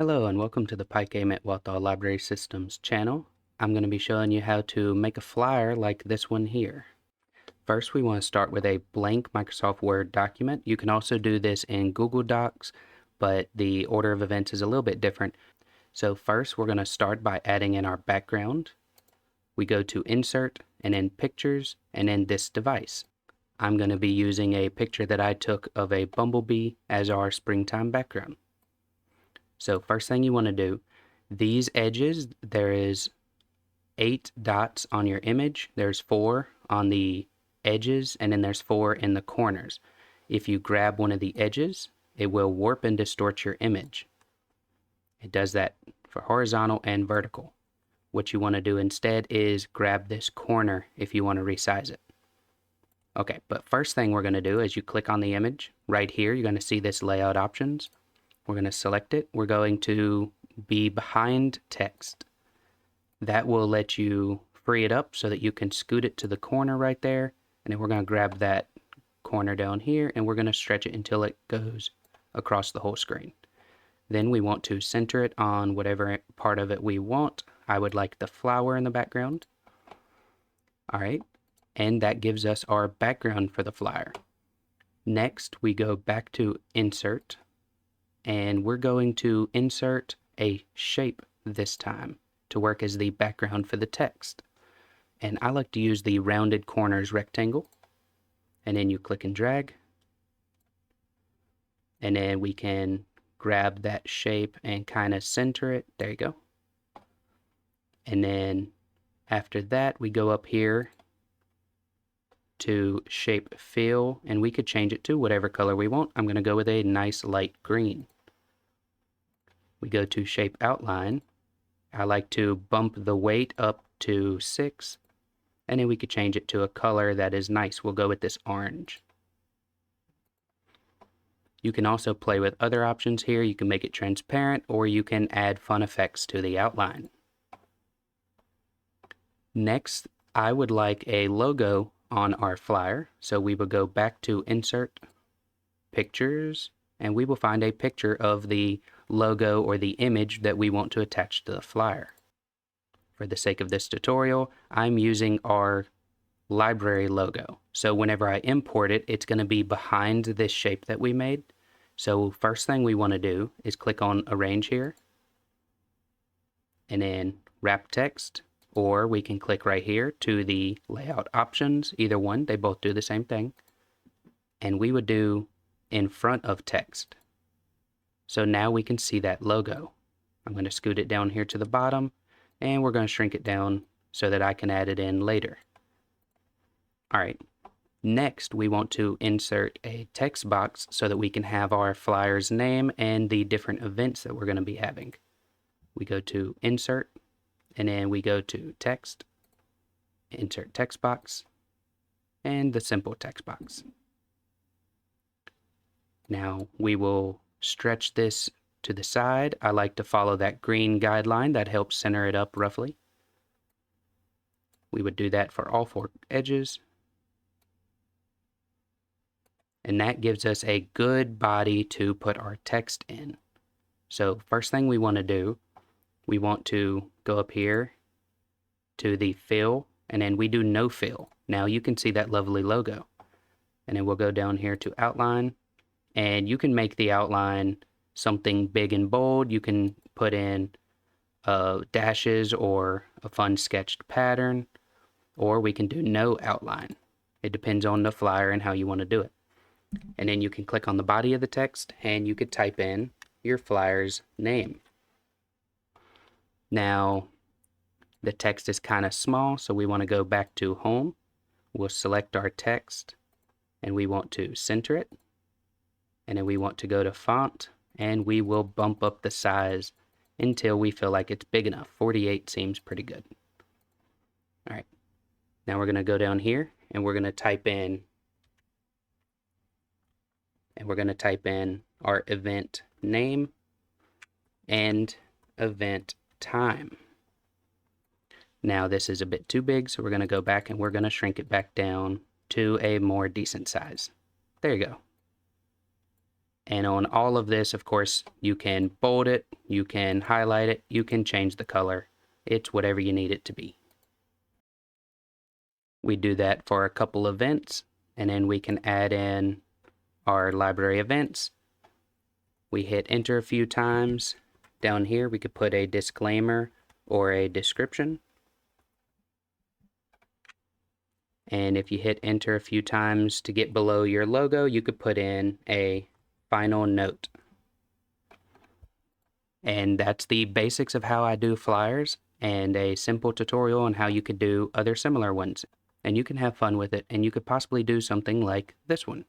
Hello and welcome to the PyKame at Walthall Library Systems channel. I'm going to be showing you how to make a flyer like this one here. First, we want to start with a blank Microsoft Word document. You can also do this in Google Docs, but the order of events is a little bit different. So first, we're going to start by adding in our background. We go to Insert and then Pictures and then this device. I'm going to be using a picture that I took of a bumblebee as our springtime background. So first thing you want to do, these edges, there is 8 dots on your image. There's 4 on the edges, and then there's 4 in the corners. If you grab one of the edges, it will warp and distort your image. It does that for horizontal and vertical. What you want to do instead is grab this corner if you want to resize it. Okay, but first thing we're going to do is you click on the image. Right here, you're going to see this layout options. We're going to select it. We're going to be behind text. That will let you free it up so that you can scoot it to the corner right there. And then we're going to grab that corner down here and we're going to stretch it until it goes across the whole screen. Then we want to center it on whatever part of it we want. I would like the flower in the background. All right. And that gives us our background for the flyer. Next, we go back to Insert. And we're going to insert a shape this time to work as the background for the text. And I like to use the rounded corners rectangle. And then you click and drag. And then we can grab that shape and kind of center it. There you go. And then after that, we go up here to shape fill, and we could change it to whatever color we want. I'm going to go with a nice light green. We go to shape outline. I like to bump the weight up to 6, and then we could change it to a color that is nice. We'll go with this orange. You can also play with other options here. You can make it transparent, or you can add fun effects to the outline. Next, I would like a logo on our flyer. So we will go back to Insert, Pictures, and we will find a picture of the logo or the image that we want to attach to the flyer. For the sake of this tutorial, I'm using our library logo. So whenever I import it, it's going to be behind this shape that we made. So first thing we want to do is click on Arrange here, and then Wrap Text, or we can click right here to the layout options. Either one, they both do the same thing. And we would do in front of text. So now we can see that logo. I'm going to scoot it down here to the bottom, and we're going to shrink it down so that I can add it in later. All right. Next, we want to insert a text box so that we can have our flyer's name and the different events that we're going to be having. We go to Insert, and then we go to Text, Insert Text Box, and the simple text box. Now we will stretch this to the side. I like to follow that green guideline that helps center it up roughly. We would do that for all 4 edges. And that gives us a good body to put our text in. So first thing we want to do, we want to go up here to the fill, and then we do no fill. Now you can see that lovely logo. And then we'll go down here to outline, and you can make the outline something big and bold. You can put in dashes or a fun sketched pattern, or we can do no outline. It depends on the flyer and how you want to do it. And then you can click on the body of the text and you could type in your flyer's name. Now, the text is kind of small, so we want to go back to Home. We'll select our text and we want to center it. And then we want to go to Font, and we will bump up the size until we feel like it's big enough. 48 seems pretty good. All right. Now we're going to go down here and we're going to type in our event name and event time. Now this is a bit too big, so we're going to go back and we're going to shrink it back down to a more decent size. There you go. And on all of this, of course, you can bold it, you can highlight it, you can change the color. It's whatever you need it to be. We do that for a couple events, and then we can add in our library events. We hit enter a few times. Down here we could put a disclaimer or a description. And if you hit enter a few times to get below your logo, you could put in a final note. And that's the basics of how I do flyers, and a simple tutorial on how you could do other similar ones. And you can have fun with it, and you could possibly do something like this one.